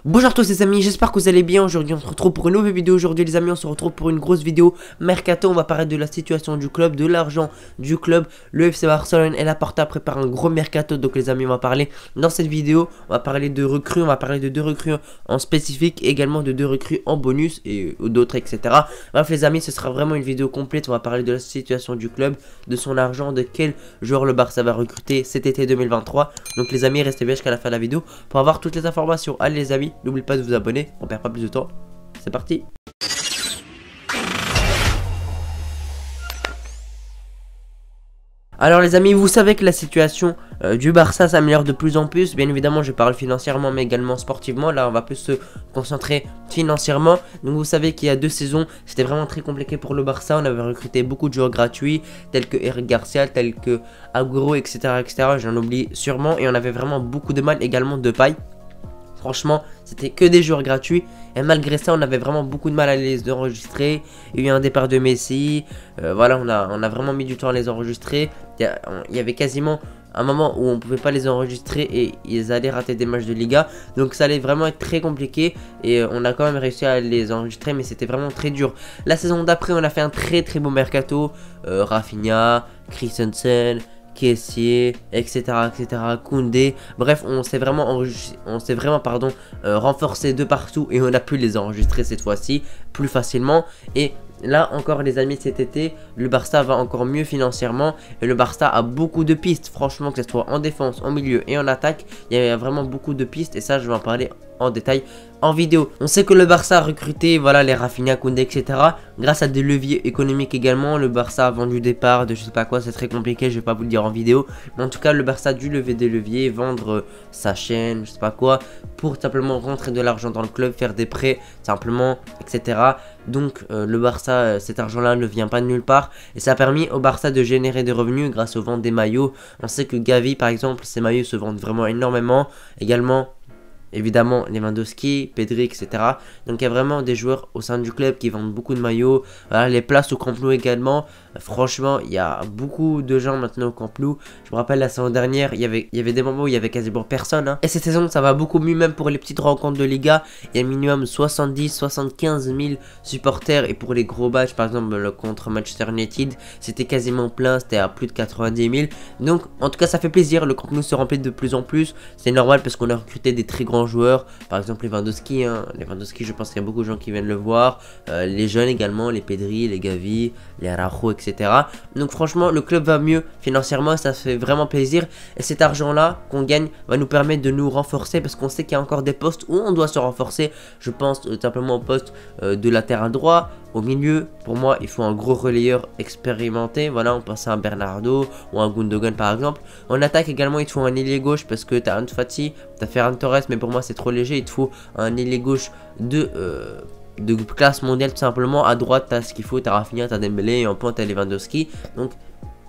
Bonjour à tous les amis, j'espère que vous allez bien. Aujourd'hui on se retrouve pour une nouvelle vidéo. Aujourd'hui les amis on se retrouve pour une grosse vidéo Mercato. On va parler de la situation du club, de l'argent du club. Le FC Barcelone et la Porta préparent un gros Mercato. Donc les amis on va parler dans cette vidéo. On va parler de recrues, on va parler de 2 recrues en spécifique, également de 2 recrues en bonus et d'autres etc. Bref les amis, ce sera vraiment une vidéo complète. On va parler de la situation du club, de son argent, de quel joueur le Barça va recruter cet été 2023. Donc les amis, restez bien jusqu'à la fin de la vidéo pour avoir toutes les informations. Allez les amis, n'oubliez pas de vous abonner, on perd pas plus de temps, c'est parti. Alors les amis, vous savez que la situation du Barça s'améliore de plus en plus. Bien évidemment je parle financièrement mais également sportivement. Là on va plus se concentrer financièrement. Donc vous savez qu'il y a 2 saisons c'était vraiment très compliqué pour le Barça. On avait recruté beaucoup de joueurs gratuits tels que Eric Garcia, tels que Agüero etc, j'en oublie sûrement. Et on avait vraiment beaucoup de mal, également de paille. Franchement, c'était que des joueurs gratuits. Et malgré ça, on avait vraiment beaucoup de mal à les enregistrer. Il y a eu un départ de Messi. Voilà, on a vraiment mis du temps à les enregistrer. Il y avait quasiment un moment où on pouvait pas les enregistrer et ils allaient rater des matchs de Liga. Donc ça allait vraiment être très compliqué. Et on a quand même réussi à les enregistrer, mais c'était vraiment très dur. La saison d'après, on a fait un très beau mercato. Rafinha, Christensen, Kessié, etc, Koundé, bref on s'est vraiment renforcé de partout et on a pu les enregistrer cette fois-ci plus facilement. Et là encore les amis, cet été le Barça va encore mieux financièrement et le Barça a beaucoup de pistes, franchement, que ce soit en défense, en milieu et en attaque, il y a vraiment beaucoup de pistes et ça je vais en parler en détail en vidéo. On sait que le Barça a recruté, voilà, les Rafinha, Koundé, etc. grâce à des leviers économiques également. Le Barça a vendu des parts de je sais pas quoi, c'est très compliqué, je vais pas vous le dire en vidéo. Mais en tout cas, le Barça a dû lever des leviers, vendre sa chaîne, je sais pas quoi, pour simplement rentrer de l'argent dans le club, faire des prêts, simplement, etc. Donc le Barça, cet argent-là ne vient pas de nulle part. Et ça a permis au Barça de générer des revenus grâce aux ventes des maillots. On sait que Gavi, par exemple, ses maillots se vendent vraiment énormément. Également, évidemment Lewandowski, Pedri, etc. Donc il y a vraiment des joueurs au sein du club qui vendent beaucoup de maillots. Voilà, les places au Camp Nou également. Franchement, il y a beaucoup de gens maintenant au Camp Nou. Je me rappelle la saison dernière, il y avait des moments où il y avait quasiment personne. Hein. Et cette saison, ça va beaucoup mieux, même pour les petites rencontres de Liga. Il y a minimum 70-75 000 supporters. Et pour les gros matchs, par exemple contre Manchester United, c'était quasiment plein, c'était à plus de 90 000. Donc en tout cas, ça fait plaisir. Le Camp Nou se remplit de plus en plus. C'est normal parce qu'on a recruté des très grands joueurs, par exemple Lewandowski, hein. Lewandowski, je pense qu'il y a beaucoup de gens qui viennent le voir, les jeunes également, les Pedri, les Gavi, les Araujo, etc. Donc franchement le club va mieux financièrement, ça fait vraiment plaisir. Et cet argent là qu'on gagne va nous permettre de nous renforcer, parce qu'on sait qu'il y a encore des postes où on doit se renforcer. Je pense simplement au poste de latéral droit. Au milieu, pour moi, il faut un gros relayeur expérimenté. Voilà, on pense à un Bernardo ou un Gundogan par exemple. En attaque également, il te faut un ailier gauche parce que tu as Ansu Fati, tu as Ferran Torres, mais pour moi c'est trop léger. Il te faut un ailier gauche de classe mondiale tout simplement. À droite, tu as ce qu'il faut, tu as Rafinha, tu as Dembélé et en pointe, tu as Lewandowski. Donc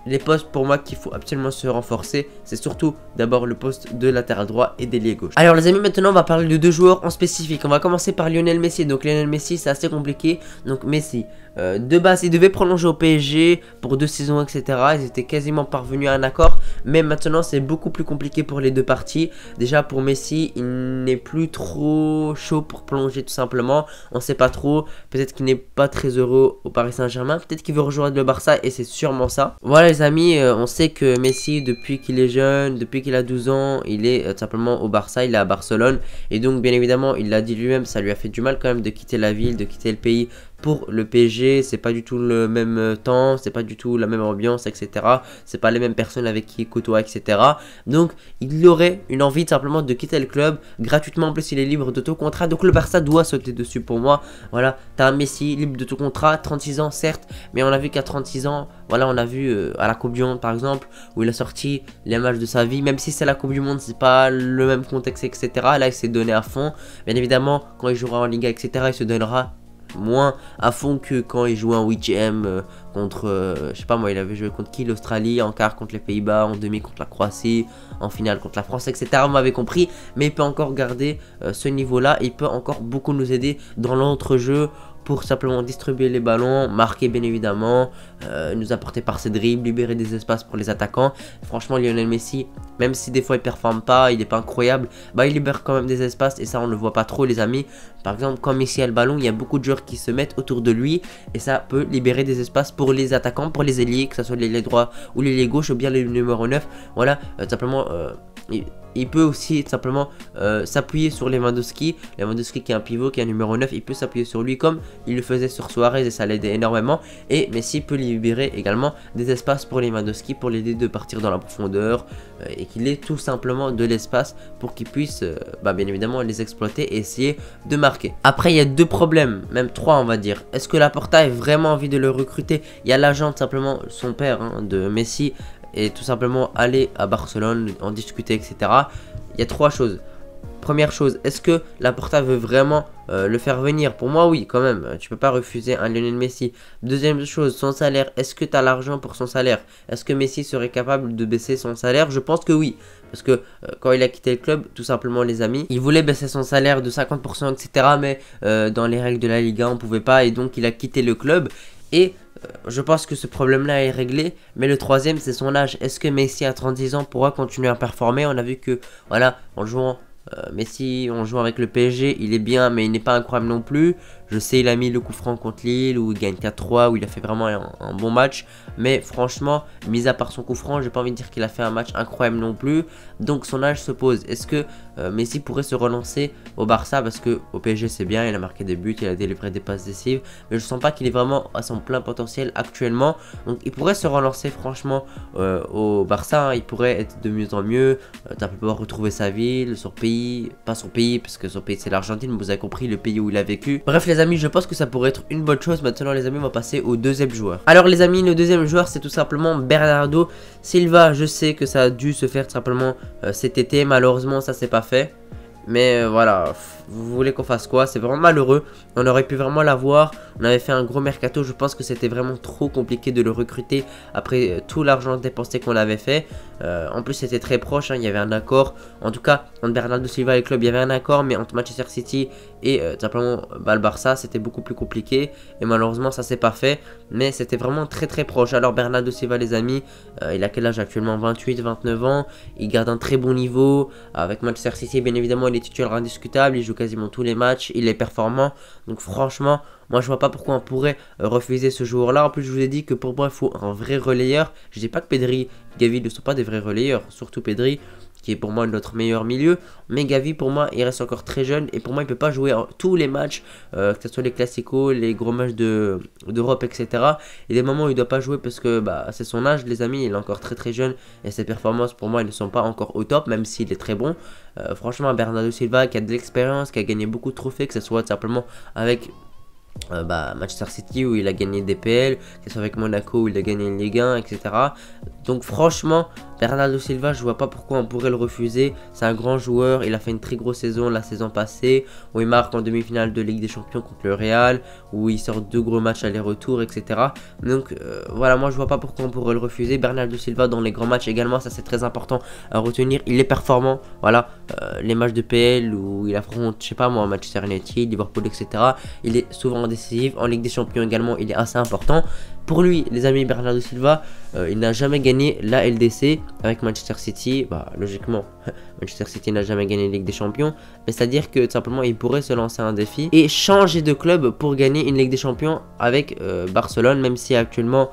les postes pour moi qu'il faut absolument se renforcer, c'est surtout d'abord le poste de latéral droit et d'ailier gauche. Alors les amis, maintenant on va parler de 2 joueurs en spécifique. On va commencer par Lionel Messi. Donc Lionel Messi, c'est assez compliqué. Donc Messi, de base il devait prolonger au PSG pour 2 saisons etc. Ils étaient quasiment parvenus à un accord. Mais maintenant c'est beaucoup plus compliqué pour les 2 parties. Déjà pour Messi, il n'est plus trop chaud pour prolonger tout simplement. On sait pas trop, peut-être qu'il n'est pas très heureux au Paris Saint-Germain. Peut-être qu'il veut rejoindre le Barça et c'est sûrement ça. Voilà les amis, on sait que Messi, depuis qu'il est jeune, depuis qu'il a 12 ans, il est tout simplement au Barça, il est à Barcelone. Et donc bien évidemment, il l'a dit lui-même, ça lui a fait du mal quand même de quitter la ville, de quitter le pays pour le PSG. C'est pas du tout le même temps, c'est pas du tout la même ambiance, etc. C'est pas les mêmes personnes avec qui il côtoie, etc. Donc il aurait une envie simplement de quitter le club gratuitement. En plus il est libre de tout contrat, donc le Barça doit sauter dessus pour moi. Voilà, t'as un Messi libre de tout contrat, 36 ans certes, mais on a vu qu'à 36 ans, voilà, on a vu à la Coupe du Monde par exemple, où il a sorti les matchs de sa vie. Même si c'est la Coupe du Monde, c'est pas le même contexte, etc. Là il s'est donné à fond. Bien évidemment quand il jouera en Liga, etc. il se donnera moins à fond que quand il jouait en 8ème contre, je sais pas moi, il avait joué contre qui? L'Australie, en quart contre les Pays-Bas, en demi contre la Croatie, en finale contre la France, etc. Vous m'avez compris, mais il peut encore garder ce niveau-là, il peut encore beaucoup nous aider dans l'entrejeu pour simplement distribuer les ballons, marquer bien évidemment, nous apporter par ses dribbles, libérer des espaces pour les attaquants. Franchement, Lionel Messi, même si des fois il performe pas, il n'est pas incroyable, bah il libère quand même des espaces et ça on ne le voit pas trop les amis. Par exemple, quand Messi a le ballon, il y a beaucoup de joueurs qui se mettent autour de lui et ça peut libérer des espaces pour les attaquants, pour les ailiers, que ce soit l'ailier droit ou l'ailier gauche ou bien le numéro 9. Voilà, simplement... il peut aussi simplement s'appuyer sur Lewandowski. Lewandowski qui est un pivot, qui est un numéro 9, il peut s'appuyer sur lui comme il le faisait sur Suarez et ça l'aidait énormément. Et Messi peut libérer également des espaces pour Lewandowski pour l'aider de partir dans la profondeur et qu'il ait tout simplement de l'espace pour qu'il puisse bien évidemment les exploiter et essayer de marquer. Après il y a deux problèmes, même trois on va dire. Est-ce que Laporta a vraiment envie de le recruter? Il y a l'agent simplement, son père de Messi, et tout simplement aller à Barcelone, en discuter, etc. Il y a trois choses. Première chose, est-ce que Laporta veut vraiment le faire venir? Pour moi, oui, quand même. Tu peux pas refuser un Lionel Messi. Deuxième chose, son salaire. Est-ce que tu as l'argent pour son salaire? Est-ce que Messi serait capable de baisser son salaire? Je pense que oui. Parce que quand il a quitté le club, tout simplement les amis, il voulait baisser son salaire de 50%, etc. Mais dans les règles de la Liga, on pouvait pas. Et donc, il a quitté le club. Et je pense que ce problème-là est réglé. Mais le troisième, c'est son âge. Est-ce que Messi à 36 ans pourra continuer à performer? On a vu que, voilà, en jouant Messi, en jouant avec le PSG, il est bien, mais il n'est pas incroyable non plus. Je sais, il a mis le coup franc contre Lille, où il gagne 4-3, où il a fait vraiment un bon match. Mais franchement, mis à part son coup franc, j'ai pas envie de dire qu'il a fait un match incroyable non plus. Donc son âge se pose. Est-ce que Messi pourrait se relancer au Barça? Parce que au PSG c'est bien, il a marqué des buts, il a délivré des passes décisives. Mais je sens pas qu'il est vraiment à son plein potentiel actuellement. Donc il pourrait se relancer franchement au Barça. Hein. Il pourrait être de mieux en mieux. Tu pouvoir retrouver sa ville, son pays. Pas son pays, parce que son pays c'est l'Argentine. Vous avez compris, le pays où il a vécu. Bref les amis, je pense que ça pourrait être une bonne chose. Maintenant les amis, on va passer au deuxième joueur. Alors les amis, le deuxième joueur c'est tout simplement Bernardo Silva. Je sais que ça a dû se faire tout simplement cet été. Malheureusement ça s'est pas fait. Mais voilà, vous voulez qu'on fasse quoi? C'est vraiment malheureux. On aurait pu vraiment l'avoir. On avait fait un gros mercato. Je pense que c'était vraiment trop compliqué de le recruter après tout l'argent dépensé qu'on avait fait. En plus, c'était très proche. Hein, il y avait un accord. En tout cas, entre Bernardo Silva et le club, il y avait un accord. Mais entre Manchester City et simplement le Barça, c'était beaucoup plus compliqué. Et malheureusement, ça s'est pas fait. Mais c'était vraiment très très proche. Alors, Bernardo Silva, les amis, il a quel âge actuellement? 28, 29 ans. Il garde un très bon niveau. Avec Manchester City, bien évidemment, il est titulaire indiscutable, il joue quasiment tous les matchs, il est performant. Donc franchement, moi je vois pas pourquoi on pourrait refuser ce joueur-là. En plus, je vous ai dit que pour moi, il faut un vrai relayeur. Je dis pas que Pedri, Gavi ne sont pas des vrais relayeurs, surtout Pedri, qui est pour moi notre meilleur milieu. Mais Gavi, pour moi, il reste encore très jeune. Et pour moi, il peut pas jouer tous les matchs, que ce soit les classicos, les gros matchs d'Europe, etc. Et des moments où il doit pas jouer parce que c'est son âge, les amis. Il est encore très très jeune. Et ses performances, pour moi, elles ne sont pas encore au top, même s'il est très bon. Franchement, Bernardo Silva, qui a de l'expérience, qui a gagné beaucoup de trophées, que ce soit simplement avec... Manchester City où il a gagné DPL, que ce soit avec Monaco où il a gagné une Ligue 1, etc. Donc franchement, Bernardo Silva, je vois pas pourquoi on pourrait le refuser. C'est un grand joueur, il a fait une très grosse saison la saison passée, où il marque en demi-finale de Ligue des Champions contre le Real, où il sort 2 gros matchs aller-retour, etc. Donc voilà, moi je vois pas pourquoi on pourrait le refuser. Bernardo Silva dans les grands matchs également, ça c'est très important à retenir, il est performant. Voilà, les matchs de PL où il affronte, je sais pas moi, Manchester United, Liverpool, etc. Il est souvent décisif, en Ligue des Champions également, il est assez important. Pour lui, les amis, Bernardo Silva, il n'a jamais gagné la LDC avec Manchester City. Logiquement, Manchester City n'a jamais gagné la Ligue des Champions. Mais c'est-à-dire que tout simplement, il pourrait se lancer un défi et changer de club pour gagner une Ligue des Champions avec Barcelone. Même si actuellement,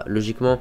logiquement,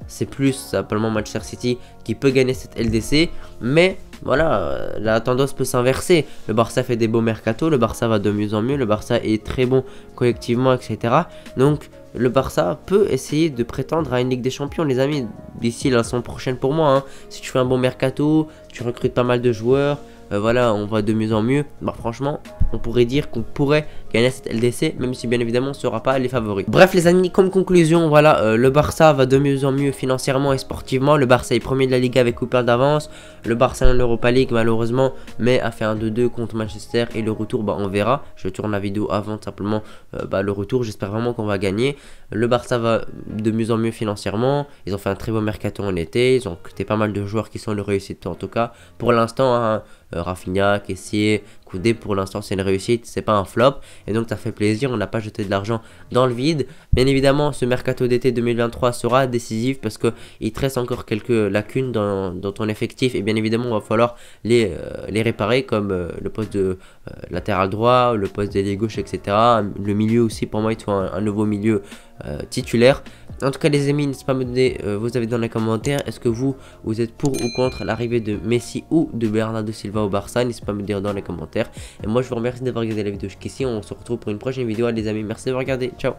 c'est plus simplement Manchester City qui peut gagner cette LDC. Mais voilà, la tendance peut s'inverser. Le Barça fait des beaux mercatos, le Barça va de mieux en mieux, le Barça est très bon collectivement, etc. Donc le Barça peut essayer de prétendre à une Ligue des Champions, les amis, d'ici la saison prochaine pour moi. Hein. Si tu fais un bon mercato, tu recrutes pas mal de joueurs, voilà, on va de mieux en mieux. Bah franchement, on pourrait dire qu'on pourrait gagner cette LDC, même si bien évidemment on ne sera pas les favoris. Bref les amis, comme conclusion, voilà, le Barça va de mieux en mieux financièrement et sportivement. Le Barça est premier de la Liga avec Cooper d'avance. Le Barça en Europa League malheureusement, mais a fait un 2-2 contre Manchester, et le retour, bah on verra. Je tourne la vidéo avant simplement le retour. J'espère vraiment qu'on va gagner. Le Barça va de mieux en mieux financièrement. Ils ont fait un très beau mercato en été. Ils ont recruté pas mal de joueurs qui sont une réussite en tout cas. Pour l'instant, hein, Rafinha, Kessié, Koundé, pour l'instant c'est une réussite, c'est pas un flop. Et donc ça fait plaisir, on n'a pas jeté de l'argent dans le vide. Bien évidemment, ce mercato d'été 2023 sera décisif parce qu'il te reste encore quelques lacunes dans ton effectif. Et bien évidemment, il va falloir les réparer, comme le poste de latéral droit, le poste d'ailier gauche, etc. Le milieu aussi, pour moi, il faut un nouveau milieu titulaire. En tout cas les amis, n'hésitez pas à me donner vos avis dans les commentaires. Est-ce que vous êtes pour ou contre l'arrivée de Messi ou de Bernardo Silva au Barça? N'hésitez pas à me dire dans les commentaires. Et moi je vous remercie d'avoir regardé la vidéo jusqu'ici. On se retrouve pour une prochaine vidéo les amis. Merci de regarder, ciao.